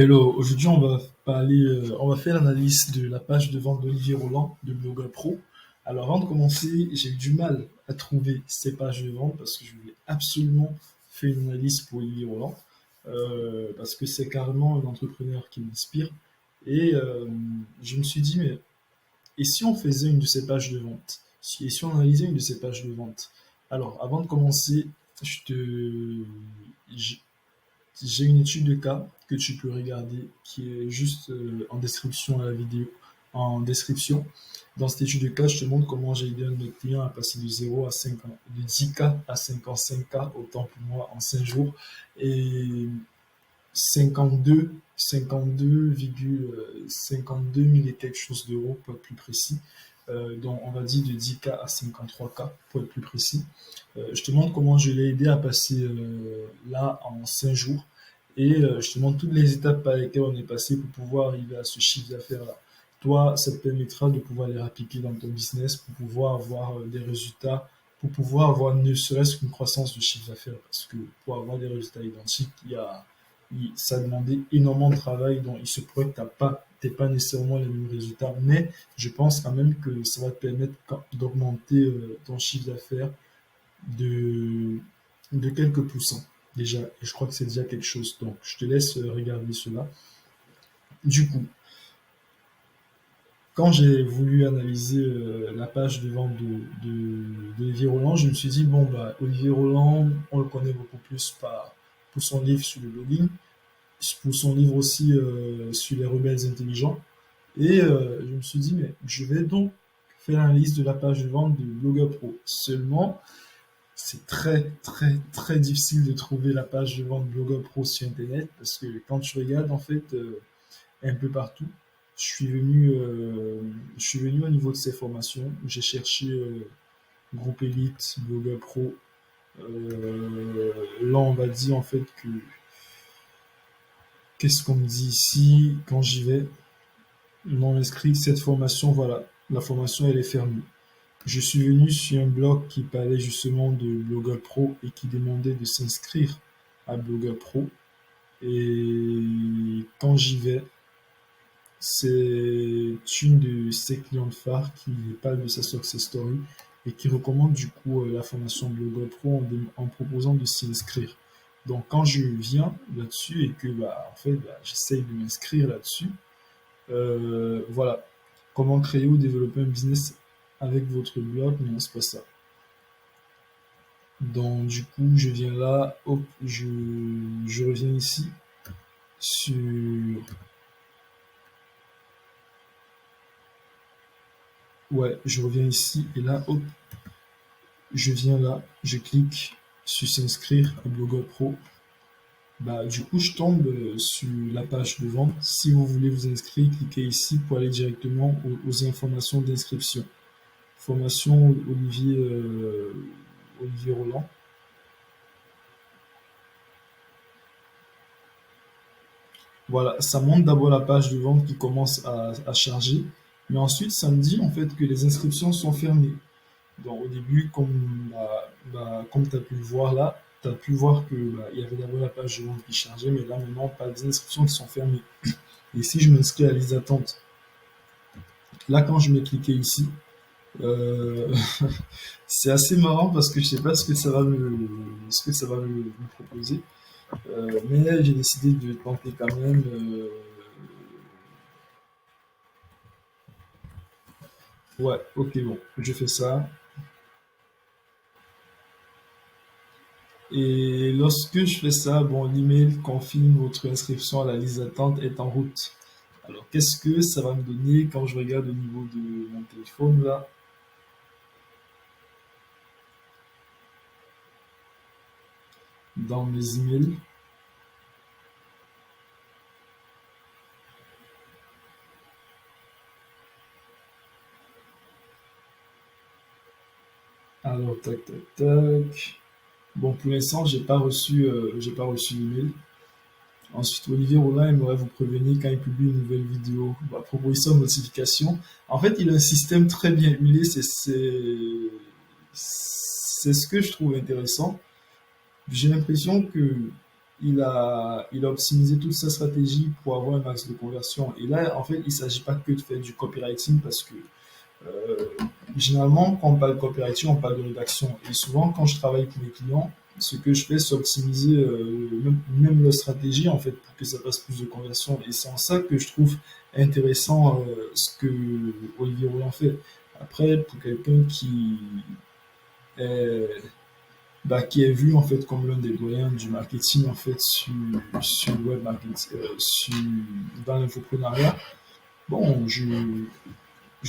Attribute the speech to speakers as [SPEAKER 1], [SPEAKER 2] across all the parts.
[SPEAKER 1] Hello, aujourd'hui on va faire l'analyse de la page de vente d'Olivier Roland de Blogueur Pro. Alors avant de commencer, j'ai eu du mal à trouver ces pages de vente parce que je voulais absolument faire une analyse pour Olivier Roland parce que c'est carrément un entrepreneur qui m'inspire. Et je me suis dit, mais et si on faisait une de ces pages de vente? Et si on analysait une de ces pages de vente? Alors avant de commencer, je te, j'ai une étude de cas que tu peux regarder qui est juste en description à la vidéo. En description, dans cette étude de cas, je te montre comment j'ai aidé un de mes clients à passer de 0 à 5 ans, de 10K à 55K, autant pour moi en 5 jours. Et 52 000 et quelque chose d'euros pour être plus précis. Donc on va dire de 10K à 53K pour être plus précis. Je te montre comment je l'ai aidé à passer là en 5 jours. Et je te montre toutes les étapes par lesquelles on est passé pour pouvoir arriver à ce chiffre d'affaires-là. Toi, ça te permettra de pouvoir les appliquer dans ton business pour pouvoir avoir des résultats, pour pouvoir avoir ne serait-ce qu'une croissance de chiffre d'affaires. Parce que pour avoir des résultats identiques, ça a demandé énormément de travail, donc il se pourrait que tu n'aies pas nécessairement les mêmes résultats, mais je pense quand même que ça va te permettre d'augmenter ton chiffre d'affaires de, de quelques pourcents déjà. Et je crois que c'est déjà quelque chose. Donc, je te laisse regarder cela. Du coup, quand j'ai voulu analyser la page de vente d'Olivier Roland, je me suis dit, bon, bah, Olivier Roland, on le connaît beaucoup plus pour son livre sur le blogging, pour son livre aussi sur les rebelles intelligents. Et je me suis dit, mais je vais donc faire l'analyse de la page de vente de Blogueur Pro. Seulement, c'est très, très, très difficile de trouver la page de vente Blogueur Pro sur Internet parce que quand tu regardes, en fait, un peu partout, je suis venu au niveau de ces formations. J'ai cherché Groupe Elite, Blogueur Pro. Là, on va dire en fait que qu'est-ce qu'on me dit ici quand j'y vais? Non inscrit, cette formation, voilà, la formation elle est fermée. Je suis venu sur un blog qui parlait justement de Blogueur Pro et qui demandait de s'inscrire à Blogueur Pro. Et quand j'y vais, c'est une de ses clientes phares qui parle de sa success story et qui recommande du coup la formation Blogueur Pro en proposant de s'y inscrire. Donc quand je viens là-dessus et que bah, en fait j'essaye de m'inscrire là-dessus, voilà, comment créer ou développer un business avec votre blog, non, c'est pas ça. Donc, du coup, je viens là, hop, je reviens ici sur. Ouais, je reviens ici et là, hop, je viens là, je clique sur s'inscrire à Blogueur Pro. Bah, du coup, je tombe sur la page de vente. Si vous voulez vous inscrire, cliquez ici pour aller directement aux informations d'inscription. Formation Olivier Roland. Voilà, ça monte d'abord la page de vente qui commence à charger, mais ensuite ça me dit en fait que les inscriptions sont fermées. Donc au début, comme tu as pu le voir là, tu as pu voir que il y avait d'abord la page de vente qui chargeait, mais là maintenant, pas des inscriptions qui sont fermées. Et si je m'inscris à la liste d'attente, là quand je mets cliquer ici, euh, c'est assez marrant parce que je sais pas ce que ça va me proposer. Mais j'ai décidé de tenter quand même. Ouais, ok, bon, je fais ça. Et lorsque je fais ça, bon, l'email confirme votre inscription à la liste d'attente est en route. Alors, qu'est-ce que ça va me donner quand je regarde au niveau de mon téléphone là, dans mes emails? Alors, tac, tac, tac. Bon, pour l'instant, j'ai pas reçu l'email. Ensuite, Olivier Rollin aimerait vous prévenir quand il publie une nouvelle vidéo. Bah, proposition de notification. En fait, il a un système très bien huilé. C'est ce que je trouve intéressant. J'ai l'impression que il a optimisé toute sa stratégie pour avoir un max de conversion. Et là, en fait, il ne s'agit pas que de faire du copywriting parce que euh, généralement, quand on parle de copywriting, on parle de rédaction. Et souvent, quand je travaille pour mes clients, ce que je fais, c'est optimiser même leur stratégie en fait pour que ça fasse plus de conversion. Et c'est en ça que je trouve intéressant ce que Olivier Roland fait. Après, pour quelqu'un est, qui est vu en fait comme l'un des doyens du marketing en fait sur le web marketing, dans l'infoprenariat, bon, je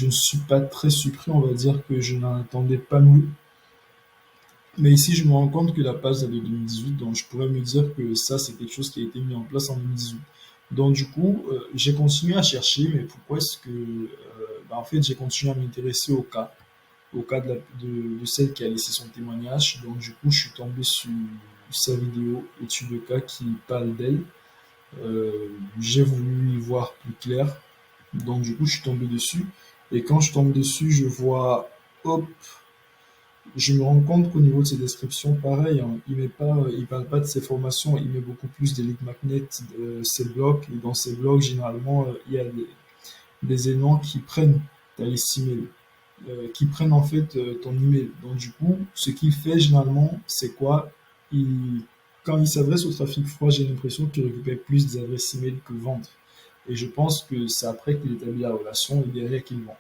[SPEAKER 1] ne suis pas très surpris, on va dire que je n'en attendais pas mieux. Mais ici, je me rends compte que la page date de 2018, donc je pourrais me dire que ça, c'est quelque chose qui a été mis en place en 2018. Donc du coup, j'ai continué à chercher, mais pourquoi est-ce que, en fait, j'ai continué à m'intéresser au cas de celle qui a laissé son témoignage. Donc du coup, je suis tombé sur sa vidéo étude de cas qui parle d'elle. J'ai voulu y voir plus clair. Donc du coup, je suis tombé dessus. Et quand je tombe dessus, je vois, hop, je me rends compte qu'au niveau de ses descriptions, pareil, hein, il parle pas de ses formations, il met beaucoup plus des lead magnets, ses blogs. Et dans ses blogs, généralement, il y a des éléments qui prennent ta liste email, qui prennent en fait ton email. Donc du coup, ce qu'il fait généralement, c'est quoi? Il, Quand il s'adresse au trafic froid, j'ai l'impression qu'il récupère plus des adresses email que vendre. Et je pense que c'est après qu'il établit la relation et derrière qu'il vend.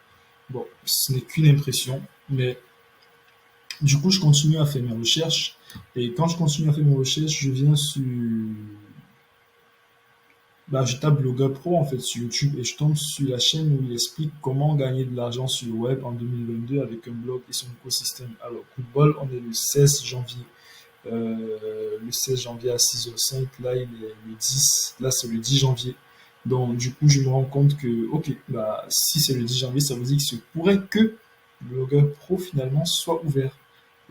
[SPEAKER 1] Bon, ce n'est qu'une impression, mais du coup, je continue à faire mes recherches. Et quand je continue à faire mes recherches, je viens sur. Je tape Blogueur Pro en fait sur YouTube et je tombe sur la chaîne où il explique comment gagner de l'argent sur le web en 2022 avec un blog et son écosystème. Alors, coup de bol, on est le 16 janvier. Le 16 janvier à 6h05, là, il est le 10. Là, c'est le 10 janvier. Donc, du coup, je me rends compte que, ok, si c'est le 10 janvier, ça veut dire qu'il se pourrait que Blogueur Pro finalement soit ouvert.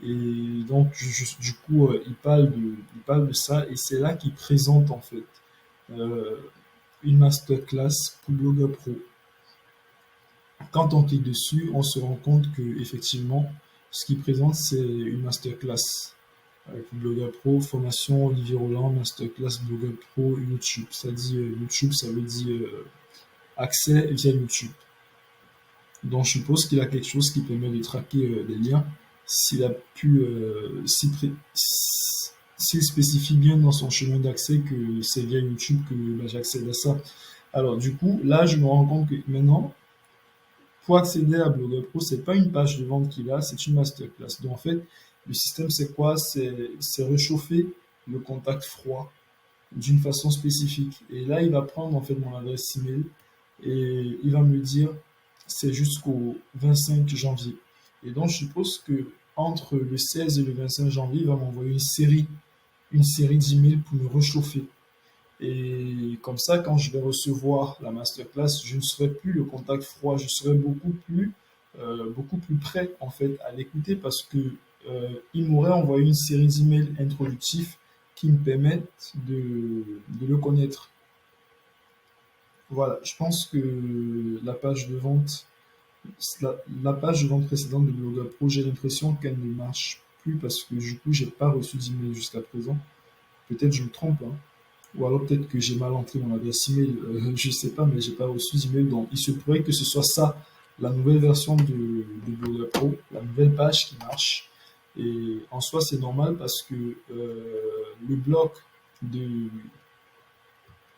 [SPEAKER 1] Et donc, du coup, il parle de ça et c'est là qu'il présente en fait euh, une masterclass pour Blogueur Pro. Quand on clique dessus, on se rend compte que effectivement, ce qu'il présente, c'est une masterclass avec Blogueur Pro, formation Olivier Roland, masterclass Blogueur Pro, YouTube. Ça dit YouTube, ça veut dire accès via YouTube. Donc, je suppose qu'il a quelque chose qui permet de traquer des liens. S'il a pu, s'il spécifie bien dans son chemin d'accès que c'est via YouTube que j'accède à ça. Alors, du coup, là, je me rends compte que maintenant, pour accéder à Blogueur Pro, c'est pas une page de vente qu'il a, c'est une masterclass. Donc, en fait, le système, c'est quoi? C'est réchauffer le contact froid d'une façon spécifique. Et là, il va prendre en fait mon adresse email et il va me dire c'est jusqu'au 25 janvier. Et donc, je suppose que entre le 16 et le 25 janvier, il va m'envoyer une série d'emails pour me réchauffer. Et comme ça, quand je vais recevoir la masterclass, je ne serai plus le contact froid, je serai beaucoup plus prêt en fait à l'écouter parce que il m'aurait envoyé une série d'emails introductifs qui me permettent de le connaître. Voilà, je pense que la page de vente précédente de Blogueur Pro, j'ai l'impression qu'elle ne marche plus parce que du coup, j'ai pas reçu d'email jusqu'à présent. Peut-être je me trompe, hein. Ou alors peut-être que j'ai mal entré mon adresse email, je sais pas, mais j'ai pas reçu d'email. Donc il se pourrait que ce soit ça, la nouvelle version de Blogueur Pro, la nouvelle page qui marche. Et en soi, c'est normal parce que le bloc de,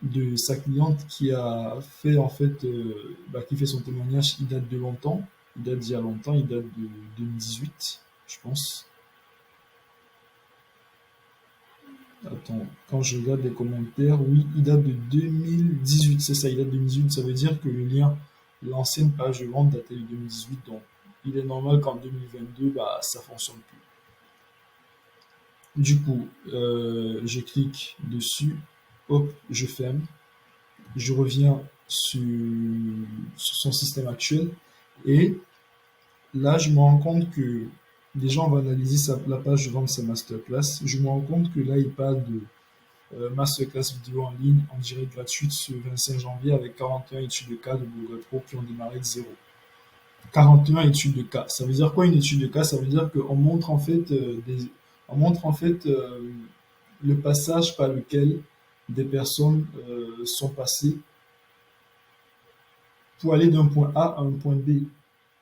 [SPEAKER 1] de sa cliente qui a fait en fait, qui fait son témoignage, il date de longtemps, il date d'il y a longtemps, il date de 2018, je pense. Attends, quand je regarde les commentaires, oui, il date de 2018, c'est ça, il date de 2018, ça veut dire que le lien, l'ancienne page de vente datait de 2018, donc il est normal qu'en 2022, ça fonctionne plus. Du coup, je clique dessus, hop, je ferme, je reviens sur son système actuel, et là, je me rends compte que déjà, on va analyser la page de vente de sa masterclass. Je me rends compte que là, il parle de masterclass vidéo en ligne en direct gratuite ce 25 janvier avec 41 études de cas de Blogueur Pro qui ont démarré de zéro. 41 études de cas. Ça veut dire quoi une étude de cas? Ça veut dire qu'on montre en fait, on montre en fait le passage par lequel des personnes sont passées pour aller d'un point A à un point B.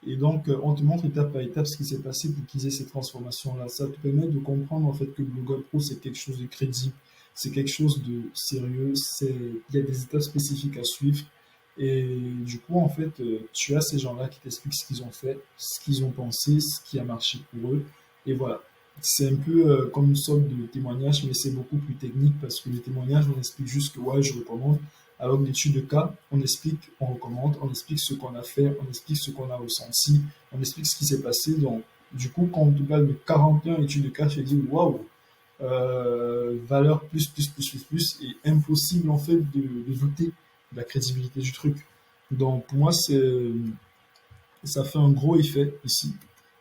[SPEAKER 1] Et donc, on te montre étape par étape ce qui s'est passé pour qu'ils aient ces transformations-là. Ça te permet de comprendre en fait que Blogueur Pro, c'est quelque chose de crédible, c'est quelque chose de sérieux, il y a des étapes spécifiques à suivre. Et du coup, en fait, tu as ces gens-là qui t'expliquent ce qu'ils ont fait, ce qu'ils ont pensé, ce qui a marché pour eux. Et voilà. C'est un peu comme une sorte de témoignage, mais c'est beaucoup plus technique parce que les témoignages, on explique juste que ouais, je recommande. Alors que l'étude de cas, on explique, on recommande, on explique ce qu'on a fait, on explique ce qu'on a ressenti, on explique ce qui s'est passé. Donc, du coup, quand on te parle de 41 études de cas, je te dis waouh, valeur plus, et impossible en fait de douter de la crédibilité du truc. Donc, pour moi, ça fait un gros effet ici.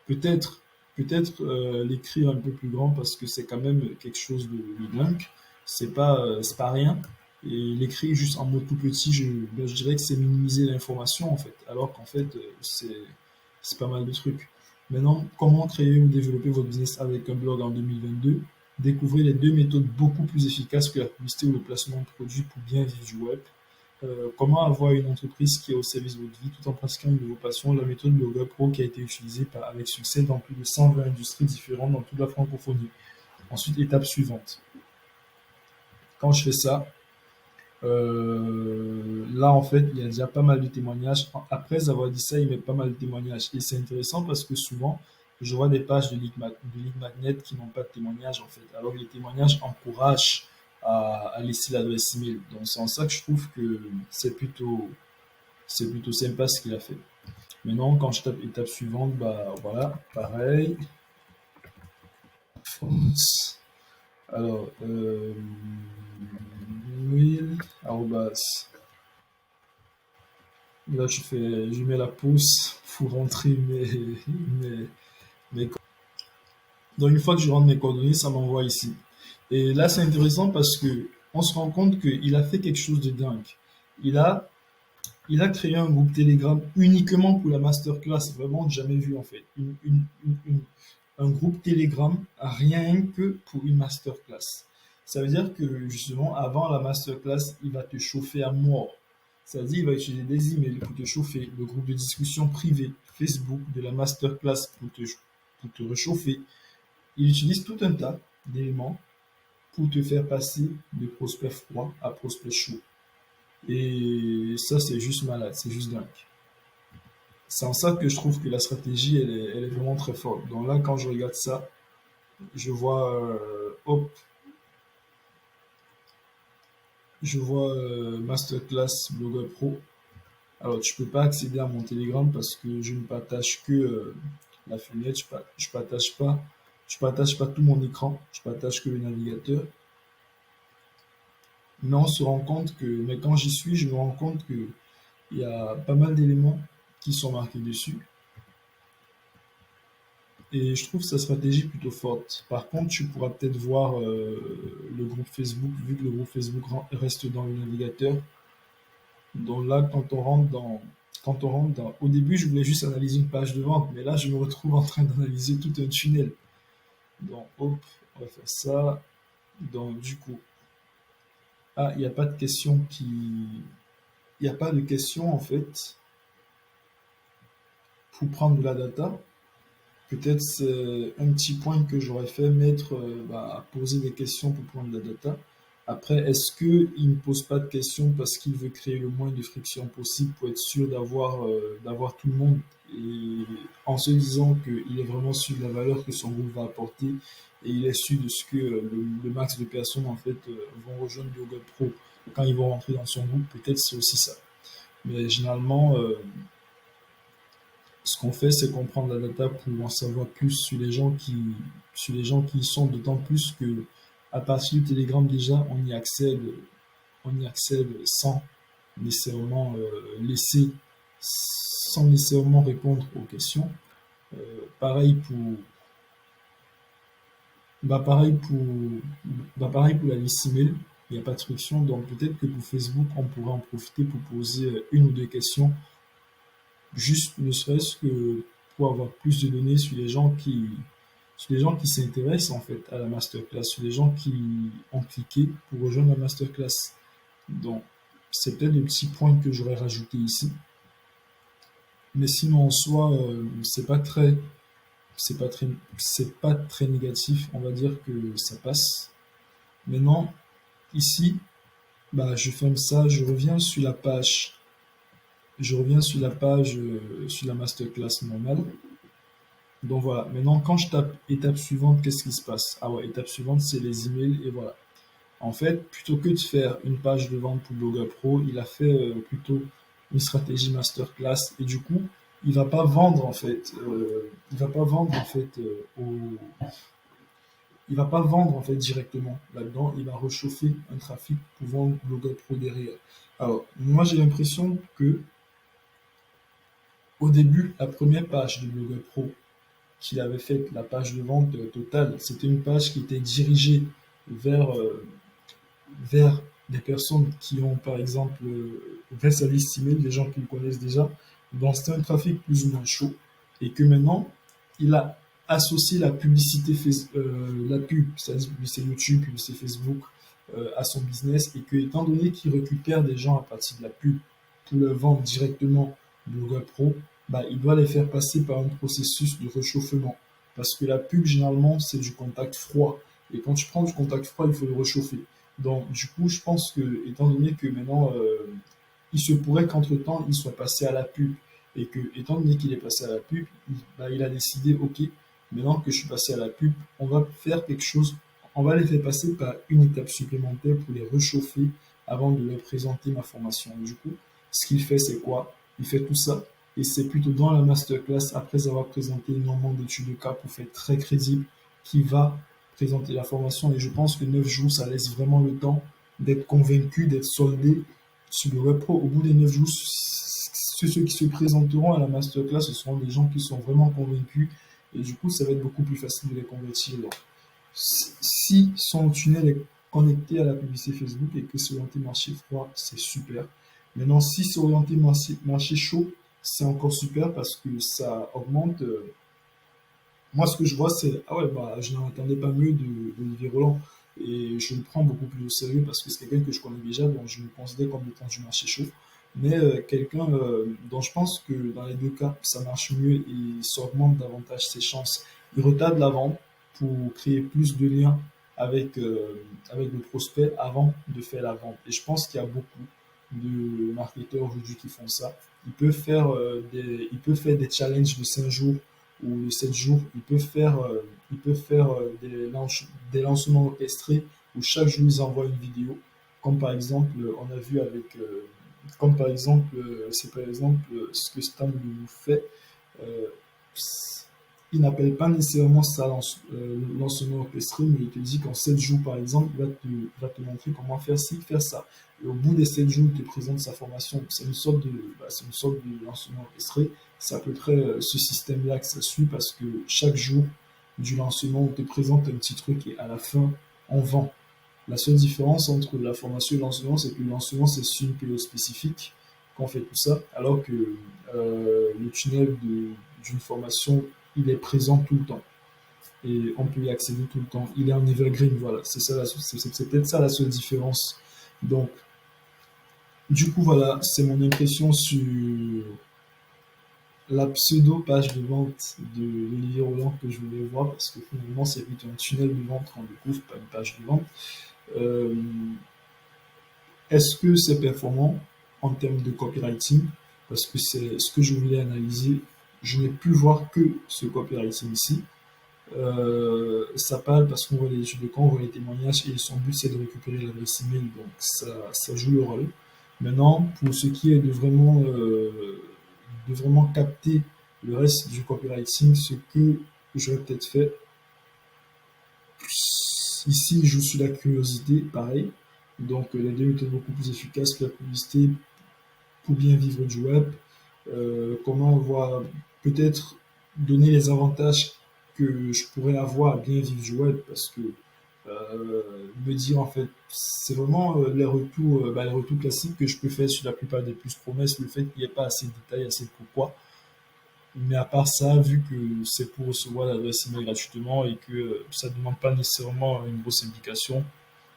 [SPEAKER 1] Peut-être, peut-être l'écrire un peu plus grand parce que c'est quand même quelque chose de dingue. C'est pas rien. Et l'écrire juste en mots tout petits, ben, je dirais que c'est minimiser l'information en fait. Alors qu'en fait, c'est pas mal de trucs. Maintenant, comment créer ou développer votre business avec un blog en 2022? Découvrez les deux méthodes beaucoup plus efficaces que la publicité ou le placement de produits pour bien vivre du web. Comment avoir une entreprise qui est au service de votre vie tout en pratiquant une de vos passions, la méthode Blogueur Pro qui a été utilisée avec succès dans plus de 120 industries différentes dans toute la francophonie. Ensuite, étape suivante. Quand je fais ça, là en fait, il y a déjà pas mal de témoignages. Après avoir dit ça, il met pas mal de témoignages. Et c'est intéressant parce que souvent, je vois des pages de Lead Magnet qui n'ont pas de témoignages en fait. Alors que les témoignages encouragent à laisser l'adresse email. Donc c'est en ça que je trouve que c'est plutôt sympa ce qu'il a fait. Maintenant, quand je tape étape suivante, bah voilà, pareil. France. Alors, mail, arrobas. Là, je mets la pause pour rentrer mes, mes Donc, une fois que je rentre mes coordonnées, ça m'envoie ici. Et là, c'est intéressant parce que on se rend compte qu'il a fait quelque chose de dingue. Il a il a créé un groupe Telegram uniquement pour la masterclass, vraiment jamais vu en fait. Un groupe Telegram rien que pour une masterclass. Ça veut dire que justement, avant la masterclass, il va te chauffer à mort. Ça veut dire qu'il va utiliser des emails pour te chauffer, le groupe de discussion privé, Facebook de la masterclass pour te réchauffer. Il utilise tout un tas d'éléments pour te faire passer de prospect froid à prospect chaud. Et ça, c'est juste malade, c'est juste dingue. C'est en ça que je trouve que la stratégie, elle est vraiment très forte. Donc là, quand je regarde ça, je vois, hop, je vois Masterclass Blogueur Pro. Alors, tu peux pas accéder à mon Telegram parce que je ne partage que la fenêtre, je partage pas tout mon écran, je partage que le navigateur. Mais on se rend compte que, mais quand j'y suis, je me rends compte que il y a pas mal d'éléments qui sont marqués dessus. Et je trouve sa stratégie plutôt forte. Par contre, tu pourras peut-être voir le groupe Facebook, vu que le groupe Facebook reste dans le navigateur. Donc là, au début, je voulais juste analyser une page de vente, mais là, je me retrouve en train d'analyser tout un tunnel. Donc, hop, on va faire ça. Donc, du coup, il n'y a pas de question il n'y a pas de question en fait pour prendre de la data. Peut-être c'est un petit point que j'aurais fait mettre à poser des questions pour prendre de la data. Après, est-ce qu'il ne pose pas de questions parce qu'il veut créer le moins de friction possible pour être sûr d'avoir tout le monde et en se disant qu'il est vraiment sûr de la valeur que son groupe va apporter et il est sûr de ce que le max de personnes en fait vont rejoindre Google Pro quand ils vont rentrer dans son groupe, peut-être c'est aussi ça. Mais généralement, ce qu'on fait, c'est qu'on prend de la data pour en savoir plus sur les gens qui y sont, d'autant plus que à partir du Telegram déjà, on y accède nécessairement laisser, sans nécessairement répondre aux questions. Pareil pour, pareil pareil pour la liste email. Il n'y a pas de friction, donc peut-être que pour Facebook, on pourrait en profiter pour poser une ou deux questions juste ne serait-ce que pour avoir plus de données sur les gens qui s'intéressent en fait à la masterclass, sur les gens qui ont cliqué pour rejoindre la masterclass. Donc, c'est peut-être le petit point que j'aurais rajouté ici. Mais sinon, en soi, c'est pas très, c'est pas très négatif. On va dire que ça passe. Maintenant, ici, bah, je ferme ça. Je reviens sur la page, sur la masterclass normale. Donc voilà. Maintenant, quand je tape étape suivante, qu'est-ce qui se passe? Ah ouais, étape suivante, c'est les emails et voilà. En fait, plutôt que de faire une page de vente pour Blogueur Pro, il a fait plutôt une stratégie masterclass et du coup, il va pas vendre en fait, il va pas vendre en fait il va pas vendre en fait directement là-dedans, il va réchauffer un trafic pour vendre Blogueur Pro derrière. Alors, moi j'ai l'impression que au début, la première page de Blogueur Pro qu'il avait faite, la page de vente totale, c'était une page qui était dirigée vers vers des personnes qui ont, par exemple, vers sa liste email, des gens qui le connaissent déjà. Donc, c'est un trafic plus ou moins chaud. Et que maintenant, il a associé la publicité, la pub, c'est-à-dire publicité YouTube, publicité Facebook, à son business. Et que, étant donné qu'il récupère des gens à partir de la pub pour leur vendre directement Blogueur Pro, bah, il doit les faire passer par un processus de réchauffement. Parce que la pub, généralement, c'est du contact froid. Et quand tu prends du contact froid, il faut le réchauffer. Donc, du coup, je pense que, étant donné que maintenant, il se pourrait qu'entre-temps, il soit passé à la pub, et que, étant donné qu'il est passé à la pub, bah, il a décidé, ok, maintenant que je suis passé à la pub, on va faire quelque chose, on va les faire passer par une étape supplémentaire pour les réchauffer avant de leur présenter ma formation. Du coup, ce qu'il fait, c'est quoi? Il fait tout ça, et c'est plutôt dans la masterclass, après avoir présenté énormément d'études de cas pour faire très crédible, qui va présenter la formation. Et je pense que 9 jours, ça laisse vraiment le temps d'être convaincu, d'être soldé sur le web pro. Au bout des 9 jours, ceux qui se présenteront à la masterclass, ce seront des gens qui sont vraiment convaincus. Et du coup, ça va être beaucoup plus facile de les convertir. Donc, si son tunnel est connecté à la publicité Facebook et que c'est orienté marché froid, c'est super. Maintenant, si c'est orienté marché chaud, c'est encore super parce que ça augmente. Moi, ce que je vois, c'est ah ouais, bah, je n'en attendais pas mieux d'Olivier Roland. Et je le prends beaucoup plus au sérieux parce que c'est quelqu'un que je connais déjà, donc je me considère comme étant du marché chaud. Mais quelqu'un dont je pense que dans les deux cas, ça marche mieux et ça augmente davantage ses chances. Il retarde la vente pour créer plus de liens avec le prospect avant de faire la vente. Et je pense qu'il y a beaucoup de marketeurs aujourd'hui qui font ça. Ils peuvent faire des challenges de 5 jours ou de 7 jours. Ils peuvent faire des lancements orchestrés où chaque jour ils envoient une vidéo. Comme par exemple, on a vu avec, comme par exemple, c'est par exemple ce que Stan nous fait. Euh, il n'appelle pas nécessairement ça lancement orchestré, mais il te dit qu'en 7 jours, par exemple, il va te montrer comment faire ci, faire ça. Et au bout des 7 jours, il te présente sa formation. C'est une sorte de lancement orchestré. C'est à peu près ce système-là que ça suit parce que chaque jour du lancement, on te présente un petit truc et à la fin, on vend. La seule différence entre la formation et le lancement, c'est que le lancement, c'est sur une période spécifique qu'on fait tout ça, alors que le tunnel d'une formation, il est présent tout le temps et on peut y accéder tout le temps. Il est en evergreen, voilà. C'est peut-être ça la seule différence. Donc, du coup, voilà, c'est mon impression sur la pseudo-page de vente de l'Olivier Roland que je voulais voir parce que finalement, c'est plutôt un tunnel de vente qu'on découvre, pas une page de vente. Euh, Est-ce que c'est performant en termes de copywriting? Parce que c'est ce que je voulais analyser. Je n'ai pu voir que ce copywriting ici. Ça parle parce qu'on voit les études de cas, on voit les témoignages et son but c'est de récupérer l'adresse email, donc ça joue le rôle. Maintenant, pour ce qui est de vraiment capter le reste du copywriting, ce que j'aurais peut-être fait, ici je suis la curiosité, pareil. Donc les deux étaient beaucoup plus efficaces que la publicité pour bien vivre du web. Comment on va peut-être donner les avantages que je pourrais avoir à bien vivre du web parce que me dire en fait c'est vraiment les retours classiques que je peux faire sur la plupart des plus promesses, le fait qu'il n'y ait pas assez de détails, assez de pourquoi. Mais à part ça, vu que c'est pour recevoir l'adresse email gratuitement et que ça ne demande pas nécessairement une grosse implication,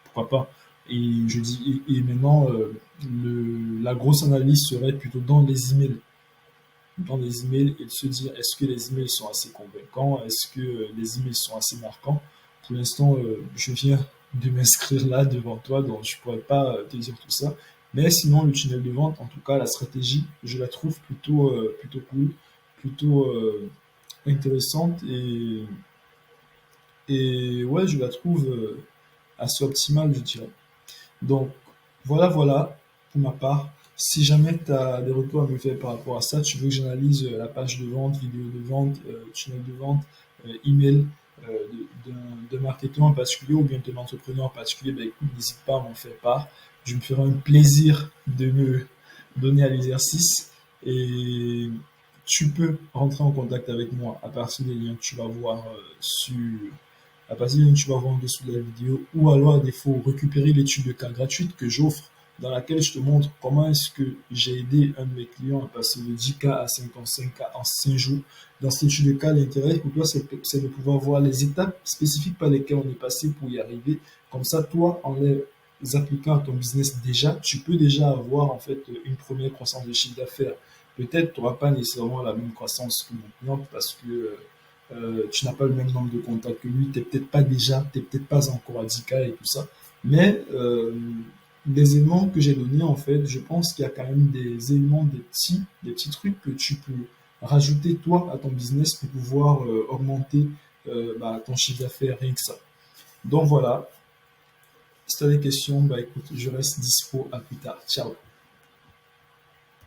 [SPEAKER 1] pourquoi pas? Et maintenant, la grosse analyse serait plutôt dans les emails et de se dire est-ce que les emails sont assez convaincants, est-ce que les emails sont assez marquants. Pour l'instant, je viens de m'inscrire là devant toi, donc je pourrais pas te dire tout ça. Mais sinon, le tunnel de vente, en tout cas, la stratégie, je la trouve plutôt cool, plutôt intéressante et ouais, je la trouve assez optimale, je dirais. Donc, voilà pour ma part. Si jamais tu as des retours à me faire par rapport à ça, tu veux que j'analyse la page de vente, vidéo de vente, tunnel de vente, email de marketeur en particulier ou bien d'un entrepreneur en particulier, ben écoute, n'hésite pas à m'en faire part. Je me ferai un plaisir de me donner à l'exercice et tu peux rentrer en contact avec moi à partir des liens que tu vas voir à partir du moment où tu vas voir en dessous de la vidéo, ou alors à défaut, récupérer l'étude de cas gratuite que j'offre, dans laquelle je te montre comment est-ce que j'ai aidé un de mes clients à passer de 10K à 55K en 5 jours. Dans cette étude de cas, l'intérêt pour toi, c'est de pouvoir voir les étapes spécifiques par lesquelles on est passé pour y arriver. Comme ça, toi, en les appliquant à ton business déjà, tu peux déjà avoir en fait une première croissance de chiffre d'affaires. Peut-être tu n'auras pas nécessairement la même croissance que mon client parce que tu n'as pas le même nombre de contacts que lui, t'es peut-être pas encore à 10K et tout ça. Mais des éléments que j'ai donnés, en fait, je pense qu'il y a quand même des éléments, des petits trucs que tu peux rajouter toi à ton business pour pouvoir augmenter ton chiffre d'affaires, rien que ça. Donc voilà, si tu as des questions, bah écoute, je reste dispo à plus tard. Ciao.